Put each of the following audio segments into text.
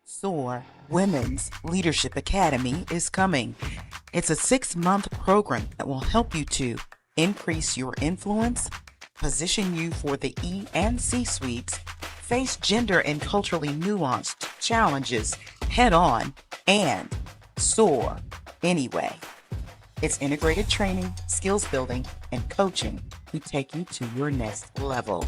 SOAR Women's Leadership Academy is coming. It's a 6-month program that will help you to increase your influence, position you for the E and C suites, face gender and culturally nuanced challenges head on, and soar anyway. It's integrated training, skills building, and coaching to take you to your next level.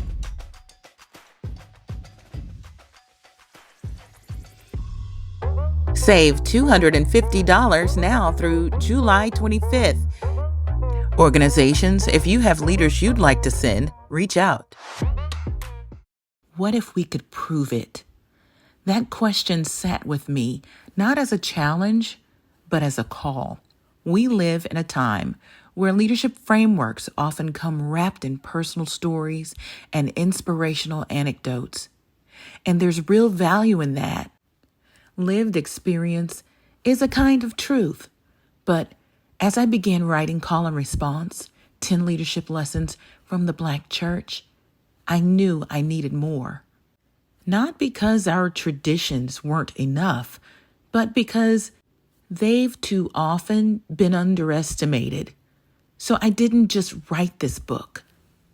Save $250 now through July 25th. Organizations, if you have leaders you'd like to send, reach out. What if we could prove it? That question sat with me, not as a challenge, but as a call. We live in a time where leadership frameworks often come wrapped in personal stories and inspirational anecdotes. And there's real value in that. Lived experience is a kind of truth. But as I began writing Call and Response, 10 Leadership Lessons from the Black Church, I knew I needed more. Not because our traditions weren't enough, but because they've too often been underestimated. So I didn't just write this book.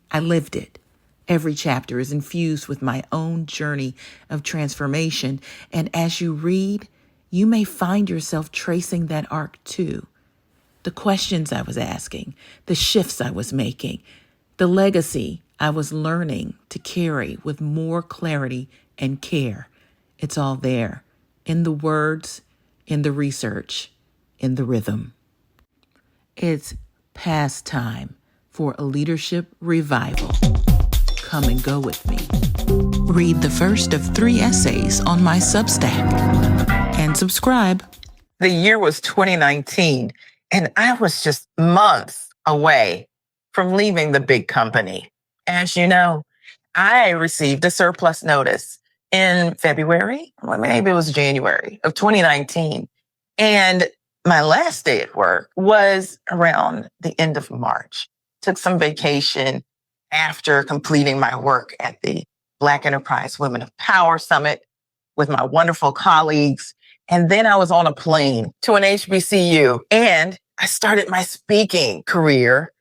I lived it. Every chapter is infused with my own journey of transformation, and as you read, you may find yourself tracing that arc too. The questions I was asking, the shifts I was making, the legacy I was learning to carry with more clarity and care. It's all there, in the words, in the research, in the rhythm. It's past time for a leadership revival. Come and go with me. Read the first of 3 essays on my Substack and subscribe. The year was 2019, and I was just months away from leaving the big company. As you know, I received a surplus notice in February, well, maybe it was January of 2019. And my last day at work was around the end of March. Took some vacation after completing my work at the Black Enterprise Women of Power Summit with my wonderful colleagues. And then I was on a plane to an HBCU and I started my speaking career.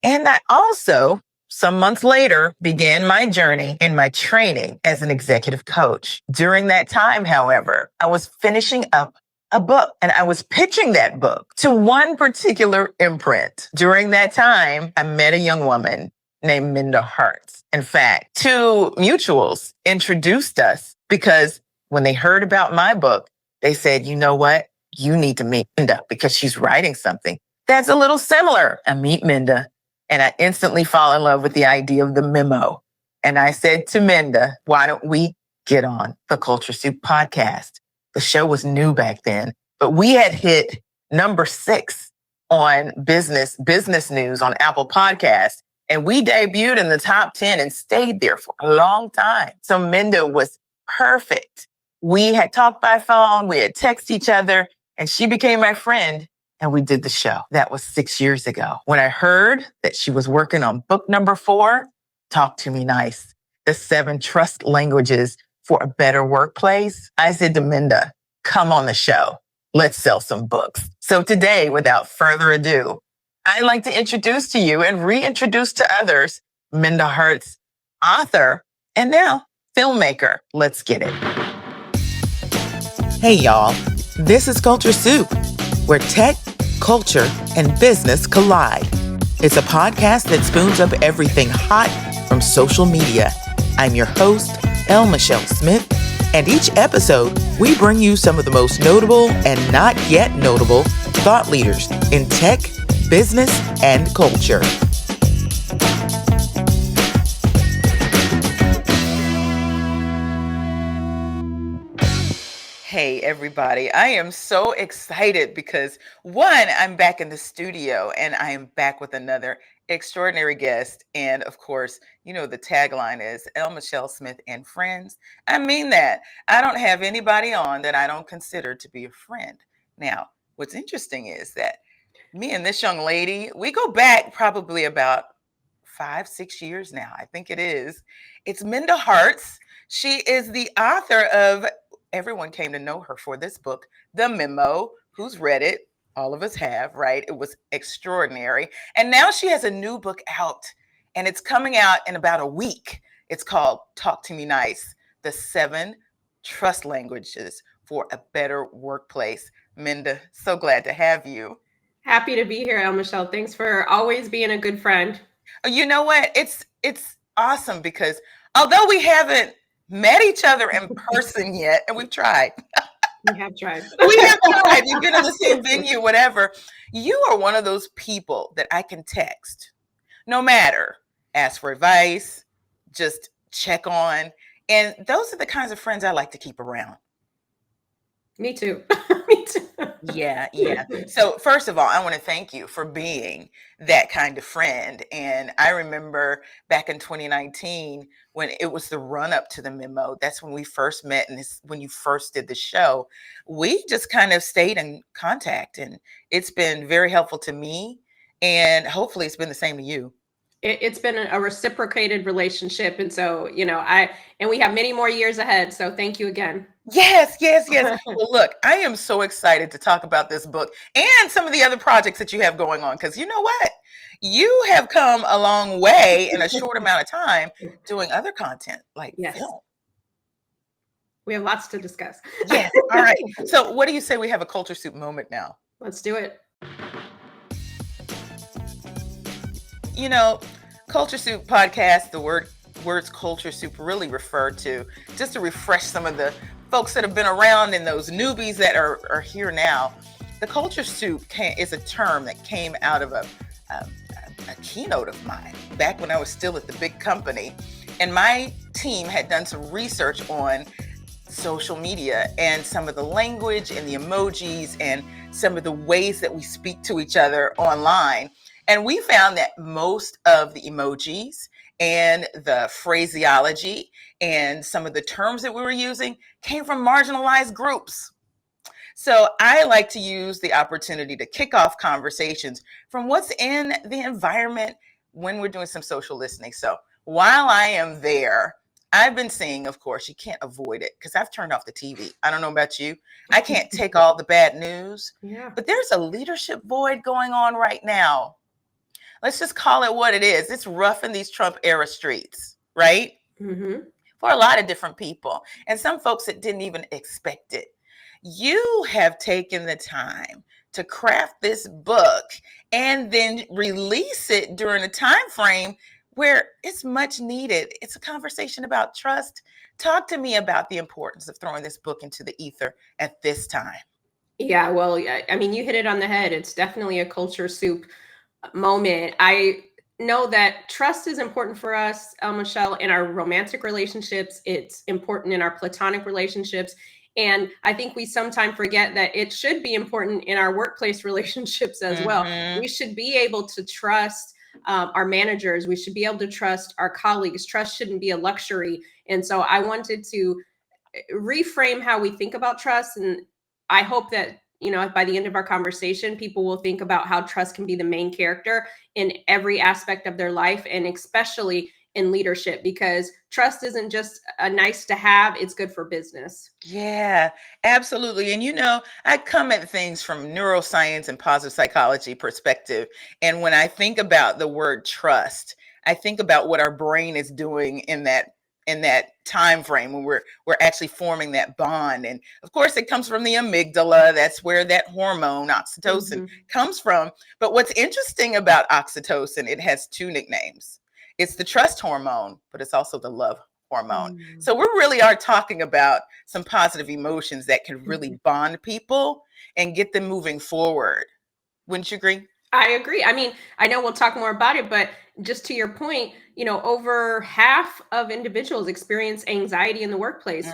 And I also, some months later, began my journey in my training as an executive coach. During that time, however, I was finishing up a book and I was pitching that book to one particular imprint. During that time, I met a young woman named Minda Harts. In fact, 2 mutuals introduced us because when they heard about my book, they said, you know what? You need to meet Minda because she's writing something that's a little similar. I meet Minda and I instantly fall in love with the idea of the Memo. And I said to Minda, why don't we get on the Culture Soup podcast? The show was new back then, but we had hit number 6 on business news on Apple Podcasts. And we debuted in the top 10 and stayed there for a long time. So Minda was perfect. We had talked by phone, we had texted each other, and she became my friend. And we did the show. That was 6 years ago. When I heard that she was working on book number 4, Talk to Me Nice, the 7 trust languages for a better workplace, I said to Minda, come on the show. Let's sell some books. So today, without further ado, I'd like to introduce to you and reintroduce to others Minda Harts, author, and now filmmaker. Let's get it. Hey, y'all. This is Culture Soup, where tech, culture, and business collide. It's a podcast that spoons up everything hot from social media. I'm your host, L. Michelle Smith, and each episode, we bring you some of the most notable and not yet notable thought leaders in tech, business, and culture. Hey, everybody. I am so excited because, one, I'm back in the studio and I am back with another extraordinary guest. And of course, you know, the tagline is L. Michelle Smith and Friends. I mean that. I don't have anybody on that I don't consider to be a friend. Now, what's interesting is that me and this young lady, we go back probably about 5-6 years now. I think it is. It's Minda Harts. She is the author of everyone came to know her for this book, The Memo. Who's read it? All of us have, right? It was extraordinary. And now she has a new book out, and it's coming out in about a week. It's called Talk to Me Nice, the 7 Trust Languages for a Better Workplace. Minda, so glad to have you. Happy to be here, Michelle. Thanks for always being a good friend. You know what? It's awesome because although we haven't met each other in person yet, and we've tried. We have tried. We have tried. We've been in the same venue, whatever. You are one of those people that I can text, no matter, ask for advice, just check on. And those are the kinds of friends I like to keep around. Me too. Me too. Yeah. So first of all, I want to thank you for being that kind of friend. And I remember back in 2019 when it was the run up to the memo. That's when we first met, and when you first did the show. We just kind of stayed in contact, and it's been very helpful to me. And hopefully, it's been the same to you. It's been a reciprocated relationship, and so and we have many more years ahead. So thank you again. Yes. Well, look, I am so excited to talk about this book and some of the other projects that you have going on, because you know what? You have come a long way in a short amount of time doing other content like film. We have lots to discuss. Yes. All right. So what do you say we have a Culture Soup moment now? Let's do it. You know, Culture Soup podcast, the words Culture Soup really refer to, just to refresh some of the folks that have been around and those newbies that are here now. The Culture Soup is a term that came out of a keynote of mine back when I was still at the big company. And my team had done some research on social media and some of the language and the emojis and some of the ways that we speak to each other online. And we found that most of the emojis and the phraseology and some of the terms that we were using came from marginalized groups. So I like to use the opportunity to kick off conversations from what's in the environment when we're doing some social listening. So while I am there, I've been seeing, of course, you can't avoid it because I've turned off the TV. I don't know about you. I can't take all the bad news, but there's a leadership void going on right now. Let's just call it what it is. It's rough in these Trump era streets, right? Mm-hmm. For a lot of different people and some folks that didn't even expect it. You have taken the time to craft this book and then release it during a time frame where it's much needed. It's a conversation about trust. Talk to me about the importance of throwing this book into the ether at this time. Yeah, well, I mean, you hit it on the head. It's definitely a Culture Soup moment. I know that trust is important for us, Michelle, in our romantic relationships. It's important in our platonic relationships. And I think we sometimes forget that it should be important in our workplace relationships as well. We should be able to trust our managers. We should be able to trust our colleagues. Trust shouldn't be a luxury. And so I wanted to reframe how we think about trust. And I hope that, by the end of our conversation, people will think about how trust can be the main character in every aspect of their life, and especially in leadership, because trust isn't just a nice to have, it's good for business. Yeah, absolutely. And I come at things from neuroscience and positive psychology perspective. And when I think about the word trust, I think about what our brain is doing in that time frame when we're actually forming that bond. And of course, it comes from the amygdala. That's where that hormone oxytocin comes from. But what's interesting about oxytocin, it has 2 nicknames. It's the trust hormone, but it's also the love hormone. So we really are talking about some positive emotions that can really bond people and get them moving forward. Wouldn't you agree? I agree. I mean, I know we'll talk more about it, but just to your point, over half of individuals experience anxiety in the workplace.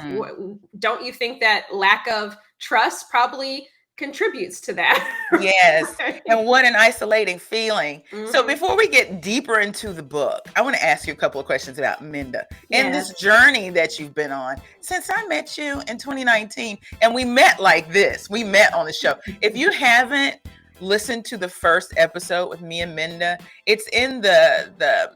Don't you think that lack of trust probably contributes to that? Yes. And what an isolating feeling. So before we get deeper into the book, I want to ask you a couple of questions about Minda and this journey that you've been on since I met you in 2019. And we met like this. We met on the show. If you haven't listened to the first episode with me and Minda, it's in the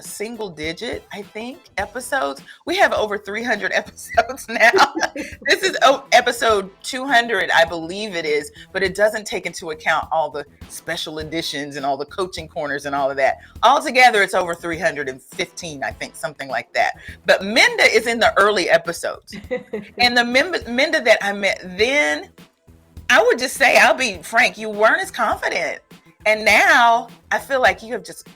single digit, I think, episodes. We have over 300 episodes now. This is episode 200, I believe it is, but it doesn't take into account all the special editions and all the coaching corners and all of that. Altogether, it's over 315, I think, something like that. But Minda is in the early episodes. And the Minda that I met then, I would just say, I'll be frank, you weren't as confident. And now I feel like you have just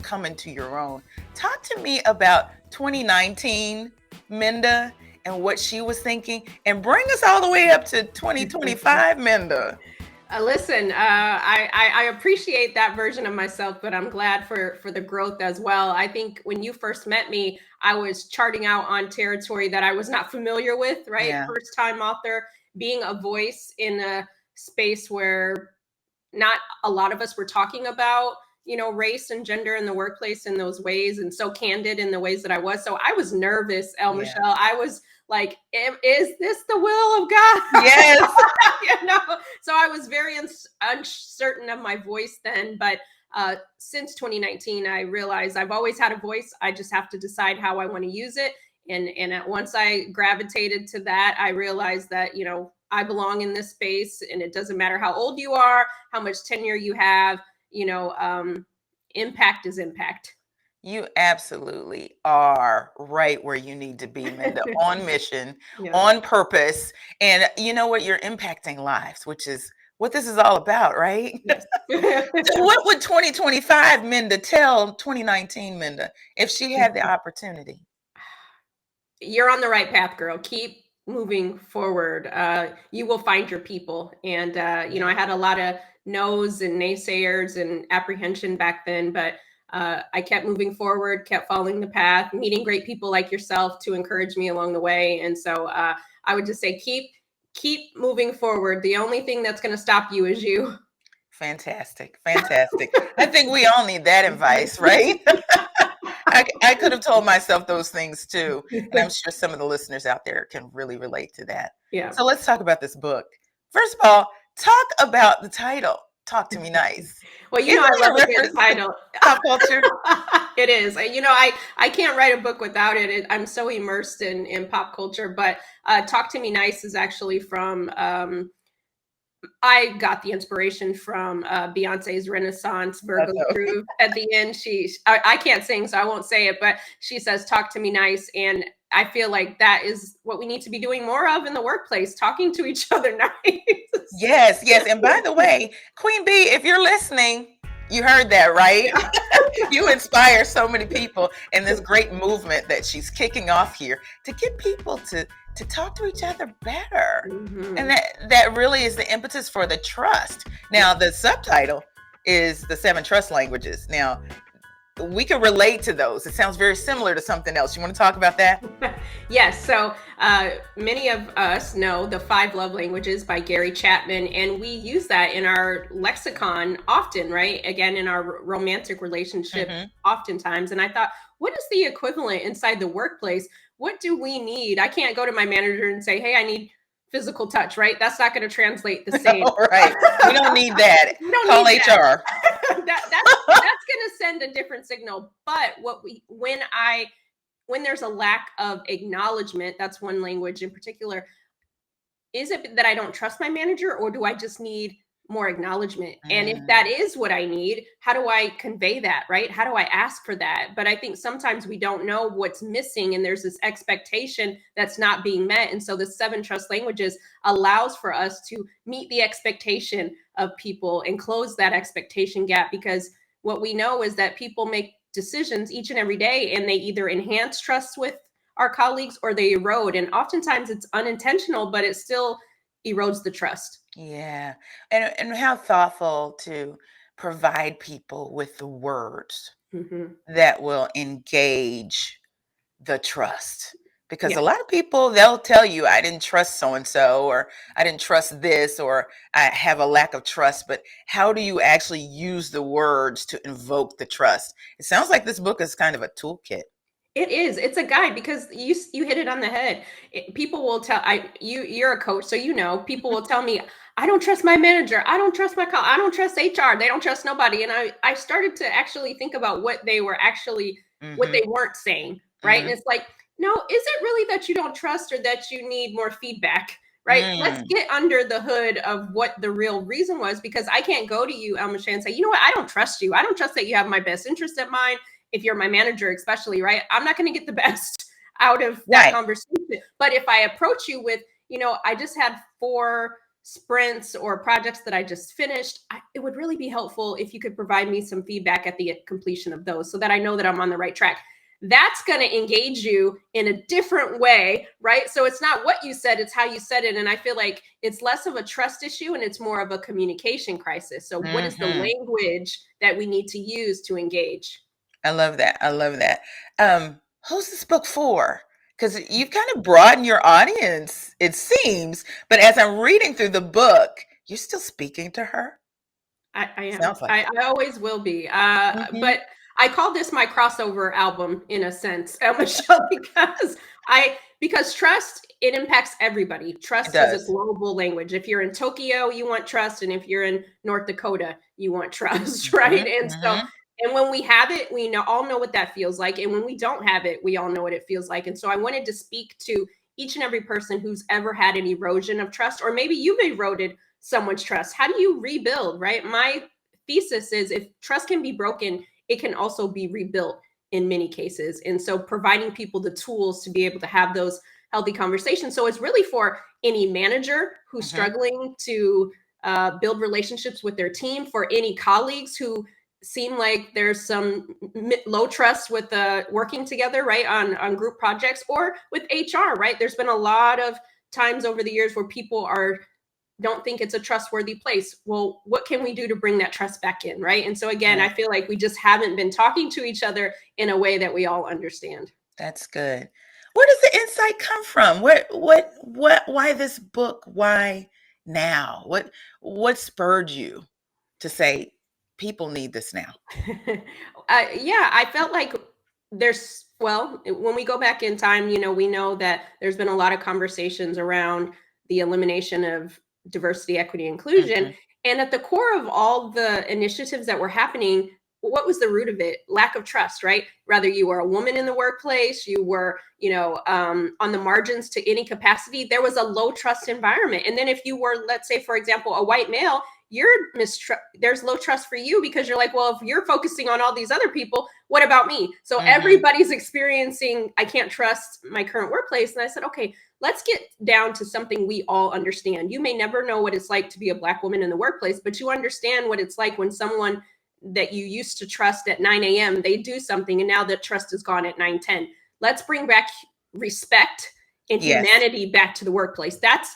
come into your own. Talk to me about 2019 Minda and what she was thinking, and bring us all the way up to 2025 Minda. Listen, I appreciate that version of myself, but I'm glad for the growth as well. I think when you first met me, I was charting out on territory that I was not familiar with, right? Yeah. First time author, being a voice in a space where not a lot of us were talking about, race and gender in the workplace in those ways, and so candid in the ways that I was. So I was nervous, Michelle. I was like, is this the will of God? Yes. So I was very uncertain of my voice then. But since 2019, I realized I've always had a voice. I just have to decide how I want to use it. And once I gravitated to that, I realized that, I belong in this space, and it doesn't matter how old you are, how much tenure you have, impact is impact. You absolutely are right where you need to be, Minda, on mission, on purpose. And you know what? You're impacting lives, which is what this is all about, right? Yes. So what would 2025 Minda tell 2019 Minda if she had the opportunity? You're on the right path, girl. Keep moving forward. You will find your people. And, I had a lot of no's and naysayers and apprehension back then, but I kept moving forward, kept following the path, meeting great people like yourself to encourage me along the way. And so I would just say, keep moving forward. The only thing that's going to stop you is you. Fantastic. I think we all need that advice, right? I could have told myself those things too. And I'm sure some of the listeners out there can really relate to that. Yeah. So let's talk about this book. First of all, talk about the title, Talk to Me Nice. Well, I love a good title. Pop culture. It is. I can't write a book without it. I'm so immersed in pop culture. But Talk to Me Nice is actually from, I got the inspiration from Beyonce's Renaissance Virgo Groove. At the end, I can't sing, so I won't say it, but she says, talk to me nice. And I feel like that is what we need to be doing more of in the workplace, talking to each other nice. Yes. And by the way, Queen Bee, if you're listening, you heard that, right? You inspire so many people in this great movement that she's kicking off here to get people to talk to each other better. Mm-hmm. And that really is the impetus for the trust. Now, the subtitle is the 7 trust languages. Now, we can relate to those. It sounds very similar to something else. You want to talk about that? Yes. So many of us know the 5 love languages by Gary Chapman, and we use that in our lexicon often, right? Again, in our romantic relationship, oftentimes. And I thought, what is the equivalent inside the workplace? What do we need? I can't go to my manager and say, hey, I need physical touch, right? That's not going to translate the same. Right. We don't need that. Call HR. That's going to send a different signal. But when there's a lack of acknowledgement, that's one language in particular. Is it that I don't trust my manager, or do I just need more acknowledgement? And if that is what I need, how do I convey that, right? How do I ask for that? But I think sometimes we don't know what's missing, and there's this expectation that's not being met. And so the 7 trust languages allows for us to meet the expectation of people and close that expectation gap, because what we know is that people make decisions each and every day, and they either enhance trust with our colleagues or they erode. And oftentimes it's unintentional, but it still erodes the trust. Yeah. And how thoughtful to provide people with the words that will engage the trust. Because a lot of people, they'll tell you, I didn't trust so-and-so, or I didn't trust this, or I have a lack of trust. But how do you actually use the words to invoke the trust? It sounds like this book is kind of a toolkit. It is. It's a guide, because you hit it on the head. People will tell you're a coach, so people will tell me, I don't trust my manager. I don't trust I don't trust HR. They don't trust nobody. And I started to actually think about what they were actually, what they weren't saying. Right. And it's like, no, is it really that you don't trust, or that you need more feedback? right? Let's get under the hood of what the real reason was, because I can't go to you, Michelle, and say, you know what, I don't trust you. I don't trust that you have my best interest at mind. If you're my manager, especially, right? I'm not going to get the best out of that conversation. But if I approach you with, I just had 4 sprints or projects that I just finished, it would really be helpful if you could provide me some feedback at the completion of those so that I know that I'm on the right track. That's going to engage you in a different way, right? So it's not what you said, it's how you said it. And I feel like it's less of a trust issue and it's more of a communication crisis. So what is the language that we need to use to engage? I love that. I love that. Who's this book for? Because you've kind of broadened your audience, it seems. But as I'm reading through the book, you're still speaking to her. I am. Sounds like I always will be. But I call this my crossover album in a sense, Michelle, because trust, it impacts everybody. Trust is a global language. If you're in Tokyo, you want trust, and if you're in North Dakota, you want trust, right? And so, and when we have it, we all know what that feels like, and when we don't have it, we all know what it feels like. And so, I wanted to speak to each and every person who's ever had an erosion of trust, or maybe you've eroded someone's trust. How do you rebuild, right? My thesis is if trust can be broken, it can also be rebuilt in many cases. And so providing people the tools to be able to have those healthy conversations. So it's really for any manager who's struggling to build relationships with their team, for any colleagues who seem like there's some low trust with working together, right, on group projects, or with HR, right? There's been a lot of times over the years where people don't think it's a trustworthy place. Well, what can we do to bring that trust back in, right? And so again, I feel like we just haven't been talking to each other in a way that we all understand. That's good. Where does the insight come from? Why this book? Why now? What spurred you to say people need this now? I felt like when we go back in time, we know that there's been a lot of conversations around the elimination of diversity, equity, inclusion. And at the core of all the initiatives that were happening, what was the root of it? Lack of trust, right? Whether you were a woman in the workplace, you were, on the margins to any capacity, there was a low trust environment. And then if you were, let's say, for example, a white male, there's low trust for you because you're like, well, if you're focusing on all these other people, what about me? So everybody's experiencing, I can't trust my current workplace. And I said, okay, let's get down to something we all understand. You may never know what it's like to be a Black woman in the workplace, but you understand what it's like when someone that you used to trust at 9 a.m., they do something and now that trust is gone at 9:10. Let's bring back respect and humanity back to the workplace. That's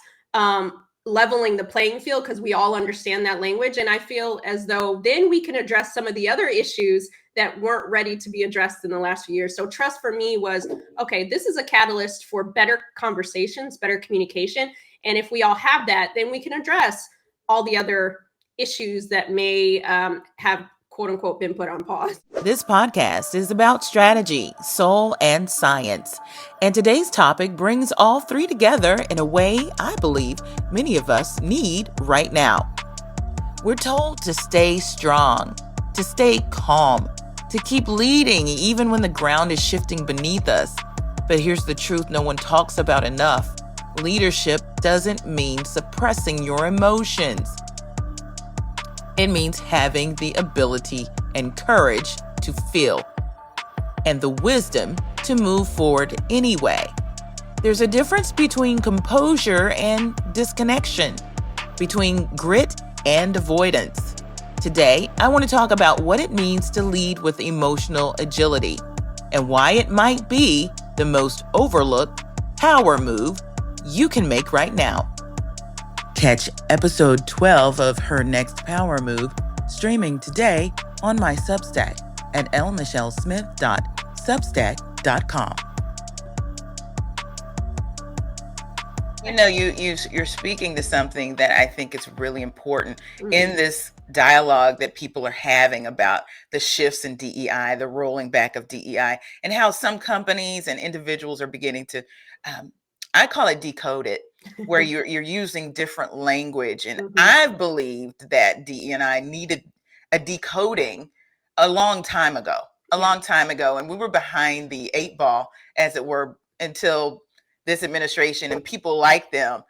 leveling the playing field because we all understand that language. And I feel as though then we can address some of the other issues that weren't ready to be addressed in the last few years. So trust for me was, okay, this is a catalyst for better conversations, better communication. And if we all have that, then we can address all the other issues that may have, quote unquote, been put on pause. This podcast is about strategy, soul, and science. And today's topic brings all three together in a way I believe many of us need right now. We're told to stay strong, to stay calm, to keep leading even when the ground is shifting beneath us. But here's the truth no one talks about enough. Leadership doesn't mean suppressing your emotions. It means having the ability and courage to feel and the wisdom to move forward anyway. There's a difference between composure and disconnection, between grit and avoidance. Today, I want to talk about what it means to lead with emotional agility and why it might be the most overlooked power move you can make right now. Catch episode 12 of Her Next Power Move streaming today on my Substack at lmichellesmith.substack.com. You're speaking to something that I think is really important in this dialogue that people are having about the shifts in DEI, the rolling back of DEI, and how some companies and individuals are beginning to, I call it decode it, where you're using different language. And I've believed that DE&I needed a decoding a long time ago. And we were behind the 8 ball, as it were, until this administration and people like them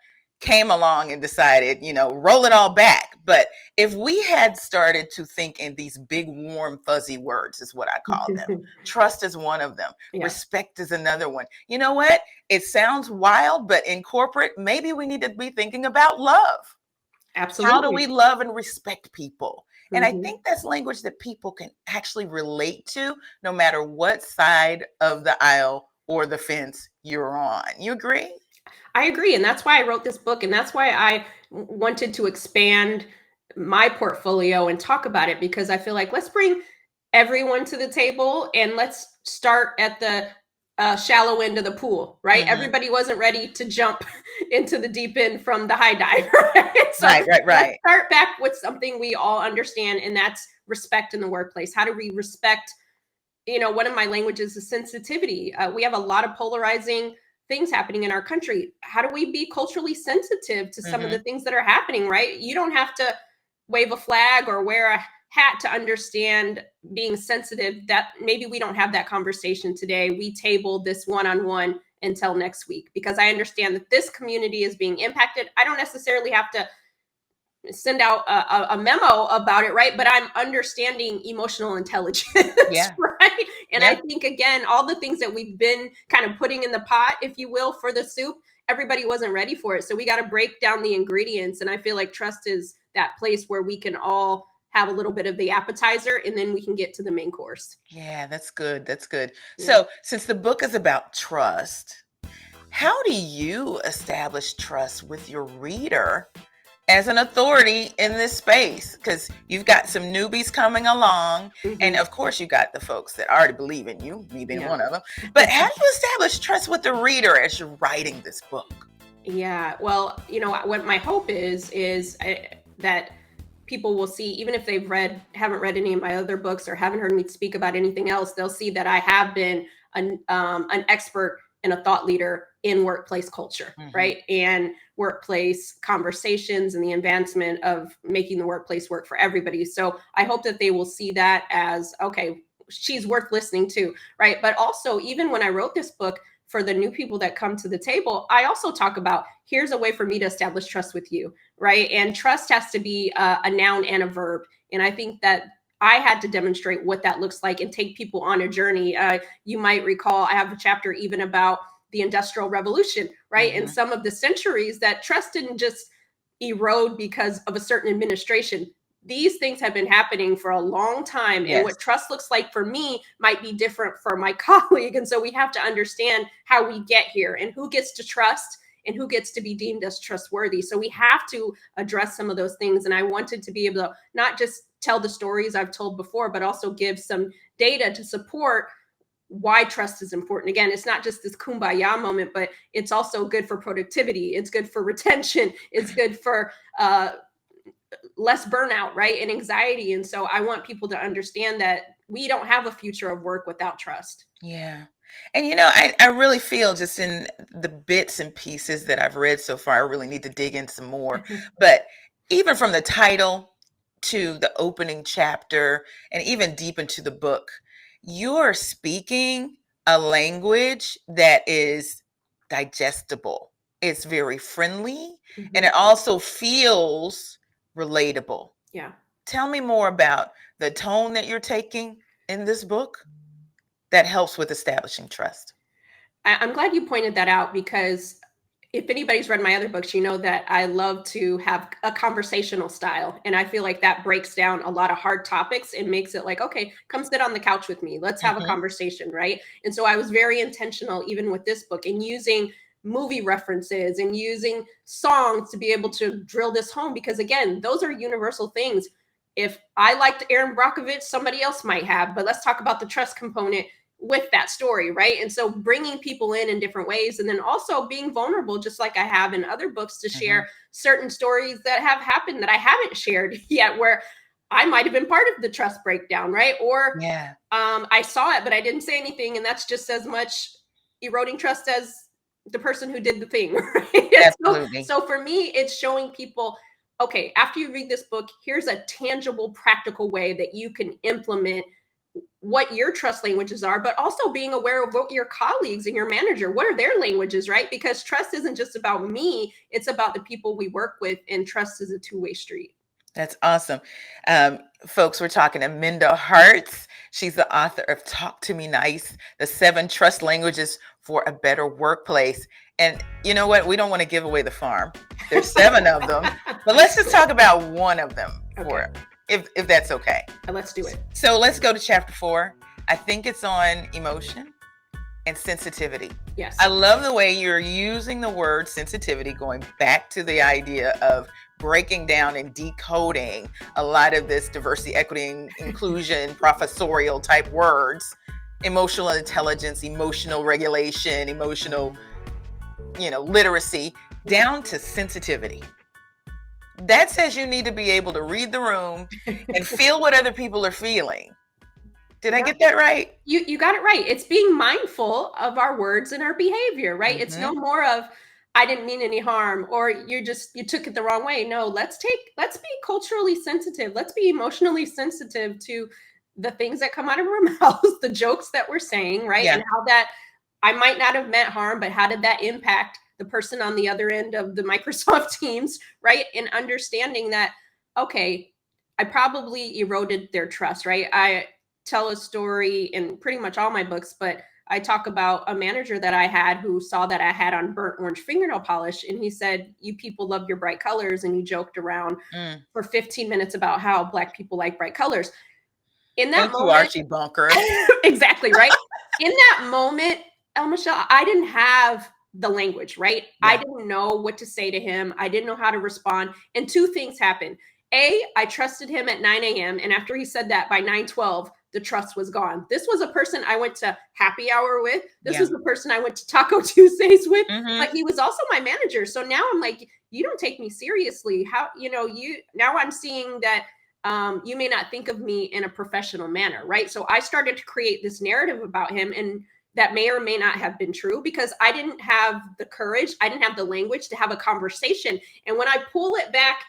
came along and decided, roll it all back. But if we had started to think in these big, warm, fuzzy words, is what I call them. Trust is one of them. Yeah. Respect is another one. You know what? It sounds wild, but in corporate, maybe we need to be thinking about love. Absolutely. How do we love and respect people? And I Mhm. think that's language that people can actually relate to, no matter what side of the aisle or the fence you're on. You agree? I agree. And that's why I wrote this book. And that's why I wanted to expand my portfolio and talk about it, because I feel like let's bring everyone to the table and let's start at the shallow end of the pool, right? Mhm. Everybody wasn't ready to jump into the deep end from the high dive, right? So Right. let's start back with something we all understand, and that's respect in the workplace. How do we respect? One of my languages is sensitivity. We have a lot of polarizing things happening in our country. How do we be culturally sensitive to some of the things that are happening, right? You don't have to wave a flag or wear a hat to understand being sensitive. That maybe we don't have that conversation today. We table this one-on-one until next week, because I understand that this community is being impacted. I don't necessarily have to send out a memo about it, right? But I'm understanding emotional intelligence, Yeah. right? And Yeah. I think, again, all the things that we've been kind of putting in the pot, if you will, for the soup, everybody wasn't ready for it. So we got to break down the ingredients. And I feel like trust is that place where we can all have a little bit of the appetizer, and then we can get to the main course. Yeah, that's good. That's good. Yeah. So, since the book is about trust, how do you establish trust with your reader as an authority in this space? Because you've got some newbies coming along, and of course you got the folks that already believe in you, me being one of them. But how do you establish trust with the reader as you're writing this book? Yeah, well, what my hope is that people will see, even if haven't read any of my other books or haven't heard me speak about anything else, they'll see that I have been an expert and a thought leader in workplace culture, right? And workplace conversations and the advancement of making the workplace work for everybody. So I hope that they will see that as, okay, she's worth listening to, right? But also, even when I wrote this book, for the new people that come to the table, I also talk about, here's a way for me to establish trust with you, right? And trust has to be a noun and a verb. And I think that I had to demonstrate what that looks like and take people on a journey. You might recall, I have a chapter even about the Industrial Revolution, right? And some of the centuries that trust didn't just erode because of a certain administration. These things have been happening for a long time. Yes. And what trust looks like for me might be different for my colleague. And so we have to understand how we get here and who gets to trust and who gets to be deemed as trustworthy. So we have to address some of those things. And I wanted to be able to not just tell the stories I've told before, but also give some data to support why trust is important. Again, it's not just this kumbaya moment, but it's also good for productivity. It's good for retention. It's good for less burnout, right? And anxiety. And so I want people to understand that we don't have a future of work without trust. Yeah. And I really feel, just in the bits and pieces that I've read so far, I really need to dig in some more. But even from the title to the opening chapter and even deep into the book, you're speaking a language that is digestible. It's very friendly, and it also feels relatable. Yeah. Tell me more about the tone that you're taking in this book that helps with establishing trust. I'm glad you pointed that out, because if anybody's read my other books, you know that I love to have a conversational style. And I feel like that breaks down a lot of hard topics and makes it like, okay, come sit on the couch with me. Let's have a conversation, right? And so I was very intentional, even with this book, in using movie references and using songs to be able to drill this home, because again, those are universal things. If I liked Aaron Brockovich, somebody else might have, but let's talk about the trust component with that story, right? And so bringing people in different ways, and then also being vulnerable, just like I have in other books, to share certain stories that have happened that I haven't shared yet, where I might have been part of the trust breakdown, right? Or I saw it, but I didn't say anything, and that's just as much eroding trust as the person who did the thing, right? Absolutely. So for me, it's showing people, okay, after you read this book, here's a tangible, practical way that you can implement what your trust languages are, but also being aware of what your colleagues and your manager, what are their languages, right? Because trust isn't just about me, it's about the people we work with, and trust is a two-way street. That's awesome. Folks, we're talking to Minda Harts. She's the author of Talk to Me Nice, the 7 Trust Languages for a Better Workplace. And you know what? We don't want to give away the farm. There's 7 of them, but let's just talk about one of them if that's okay. Let's do it. So let's go to chapter 4. I think it's on emotion and sensitivity. Yes. I love the way you're using the word sensitivity, going back to the idea of breaking down and decoding a lot of this diversity, equity, and inclusion, professorial type words, emotional intelligence, emotional regulation, emotional, literacy, down to sensitivity. That says you need to be able to read the room and feel what other people are feeling. Did I get that right? You got it right. It's being mindful of our words and our behavior, right? It's no more of, I didn't mean any harm, or you took it the wrong way. No, let's be culturally sensitive. Let's be emotionally sensitive to the things that come out of our mouths, the jokes that we're saying, right? Yeah. And how that, I might not have meant harm, but how did that impact the person on the other end of the Microsoft Teams, right? And understanding that, okay, I probably eroded their trust, right? I tell a story in pretty much all my books, but I talk about a manager that I had who saw that I had on burnt orange fingernail polish. And he said, you people love your bright colors. And you joked around for 15 minutes about how Black people like bright colors. In that moment, Archie Bunker. Exactly, right? In that moment, Michelle, I didn't have the language, right? Yeah. I didn't know what to say to him. I didn't know how to respond. And 2 things happened. A, I trusted him at 9 a.m. And after he said that, by 9:12, the trust was gone. This was a person I went to happy hour with. This was the person I went to Taco Tuesdays with, but he was also my manager. So now I'm like, you don't take me seriously. How, now I'm seeing that you may not think of me in a professional manner, right? So I started to create this narrative about him, and that may or may not have been true because I didn't have the courage. I didn't have the language to have a conversation. And when I pull it back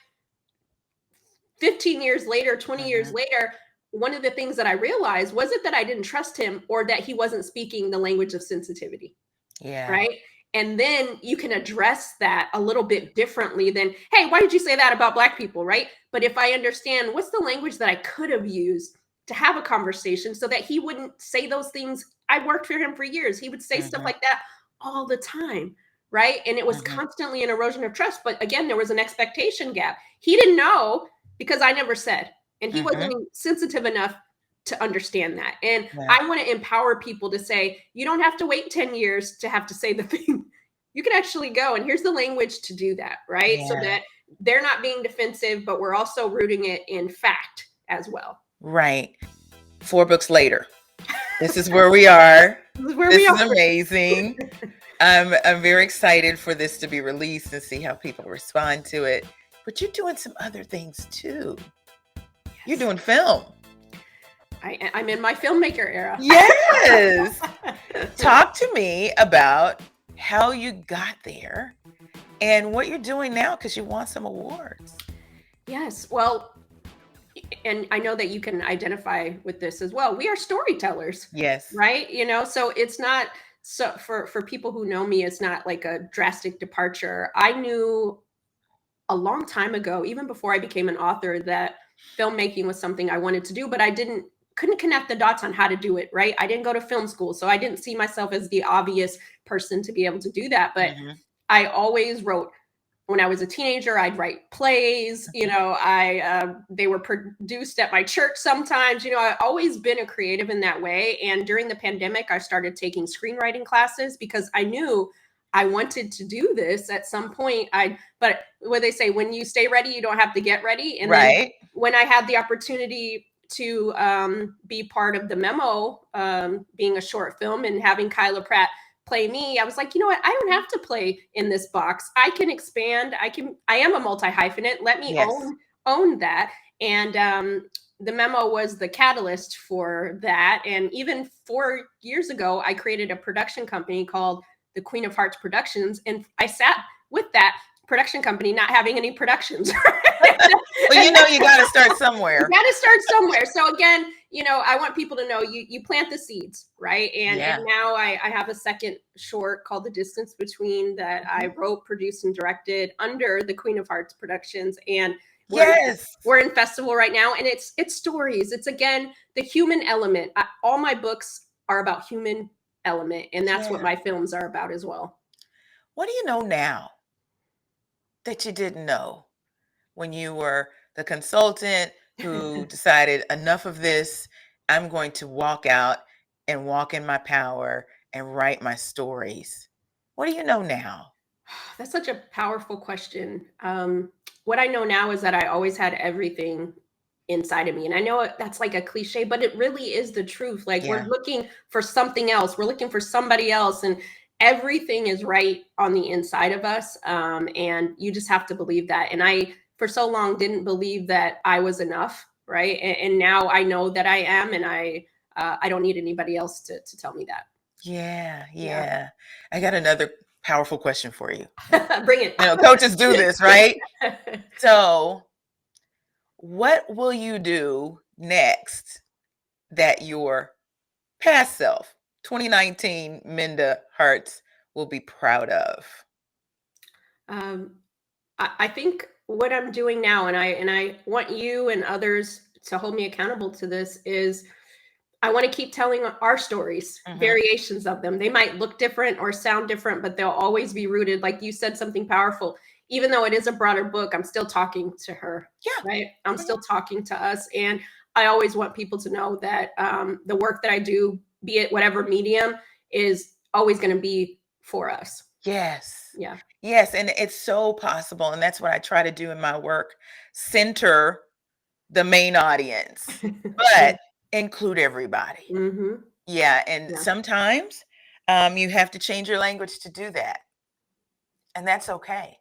15 years later, 20 years later, one of the things that I realized wasn't that I didn't trust him or that he wasn't speaking the language of sensitivity. Yeah. Right. And then you can address that a little bit differently than, hey, why did you say that about Black people? Right. But if I understand what's the language that I could have used to have a conversation so that he wouldn't say those things. I worked for him for years. He would say stuff like that all the time. Right. And it was constantly an erosion of trust. But again, there was an expectation gap. He didn't know because I never said. And he wasn't sensitive enough to understand that. And I want to empower people to say, you don't have to wait 10 years to have to say the thing. You can actually go, and here's the language to do that, right? So that they're not being defensive, but we're also rooting it in fact as well. Right. 4 books later. This is where we are. This is amazing. I'm very excited for this to be released and see how people respond to it. But you're doing some other things too. You're doing film. I'm in my filmmaker era. Yes. Talk to me about how you got there and what you're doing now, because you won some awards. Yes. Well, and I know that you can identify with this as well. We are storytellers. Yes. Right. So it's not, so for people who know me, it's not like a drastic departure. I knew a long time ago, even before I became an author, that filmmaking was something I wanted to do, but I couldn't connect the dots on how to do it, right? I didn't go to film school, so I didn't see myself as the obvious person to be able to do that. But I always wrote. When I was a teenager, I'd write plays. They were produced at my church sometimes. I've always been a creative in that way. And during the pandemic, I started taking screenwriting classes because I knew I wanted to do this at some point. But what they say, when you stay ready, you don't have to get ready. And then when I had the opportunity to be part of the Memo, being a short film, and having Kyla Pratt play me, I was like, you know what? I don't have to play in this box. I can expand. I am a multi-hyphenate. Let me own that. And the Memo was the catalyst for that. And even 4 years ago, I created a production company called the Queen of Hearts Productions. And I sat with that production company not having any productions. Well, you got to start somewhere. You got to start somewhere. So again, I want people to know you plant the seeds, right? And now I have a second short called The Distance Between that I wrote, produced, and directed under the Queen of Hearts Productions. And we're in festival right now, and it's stories. It's, again, the human element. All my books are about human element, and that's what my films are about as well. What do you know now that you didn't know when you were the consultant who decided enough of this, I'm going to walk out and walk in my power and write my stories? What do you know now? That's such a powerful question. What I know now is that I always had everything inside of me. And I know that's like a cliche, but it really is the truth. Like, we're looking for something else. We're looking for somebody else. And everything is right on the inside of us. And you just have to believe that. And I, for so long, didn't believe that I was enough. Right. And now I know that I am, and I don't need anybody else to tell me that. Yeah. I got another powerful question for you. Bring it. Coaches do this, right? So what will you do next that your past self, 2019 Minda Harts, will be proud of? I think what I'm doing now, and I want you and others to hold me accountable to this, is I want to keep telling our stories, variations of them. They might look different or sound different, but they'll always be rooted. Like you said, something powerful. Even though it is a broader book, I'm still talking to her. Right. I'm still talking to us. And I always want people to know that the work that I do, be it whatever medium, is always going to be for us. Yes. And it's so possible. And that's what I try to do in my work. Center the main audience, but include everybody. And sometimes you have to change your language to do that. And that's okay.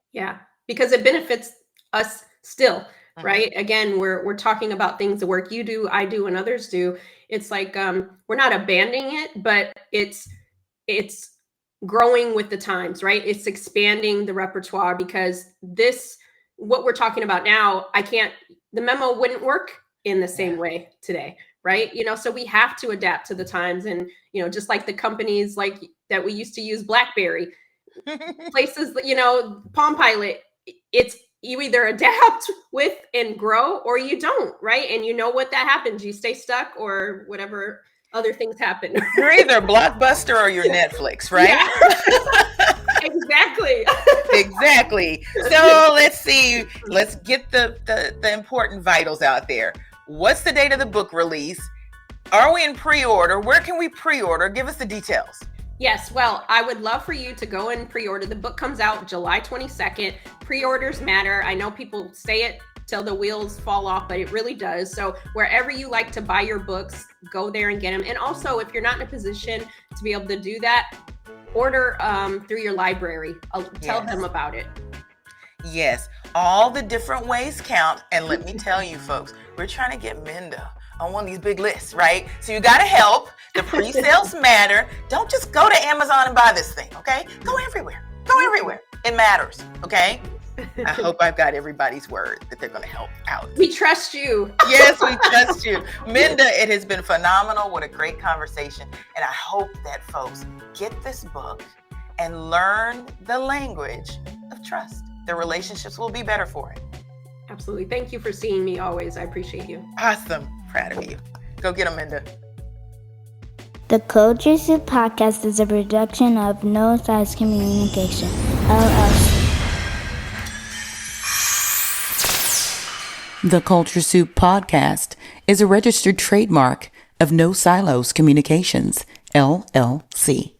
Because it benefits us still, right? Again, we're talking about things, the work you do, I do, and others do. It's like we're not abandoning it, but it's growing with the times, right? It's expanding the repertoire, because what we're talking about now, the memo wouldn't work in the same way today, right? So we have to adapt to the times. And, just like the companies like that we used to use, BlackBerry, places, Palm Pilot, it's you either adapt with and grow, or you don't, right? And what that happens, you stay stuck, or whatever other things happen. You're either Blockbuster or you're Netflix, right? Exactly. So let's see. Let's get the important vitals out there. What's the date of the book release? Are we in pre-order? Where can we pre-order? Give us the details. Yes. Well, I would love for you to go and pre-order. The book comes out July 22nd. Pre-orders matter. I know people say it till the wheels fall off, but it really does. So wherever you like to buy your books, go there and get them. And also, if you're not in a position to be able to do that, order through your library. Tell them about it. Yes. All the different ways count. And let me tell you, folks, we're trying to get Minda on one of these big lists, right? So you got to help. The pre-sales matter. Don't just go to Amazon and buy this thing, okay? Go everywhere. It matters, okay? I hope I've got everybody's word that they're going to help out. We trust you. Yes, we trust you. Minda, it has been phenomenal. What a great conversation. And I hope that folks get this book and learn the language of trust. Their relationships will be better for it. Absolutely. Thank you for seeing me always. I appreciate you. Awesome. Proud of you. Go get them, Minda. The Culture Soup Podcast is a production of Neuroscience Communication, LLC. The Culture Soup Podcast is a registered trademark of No Silos Communications, LLC.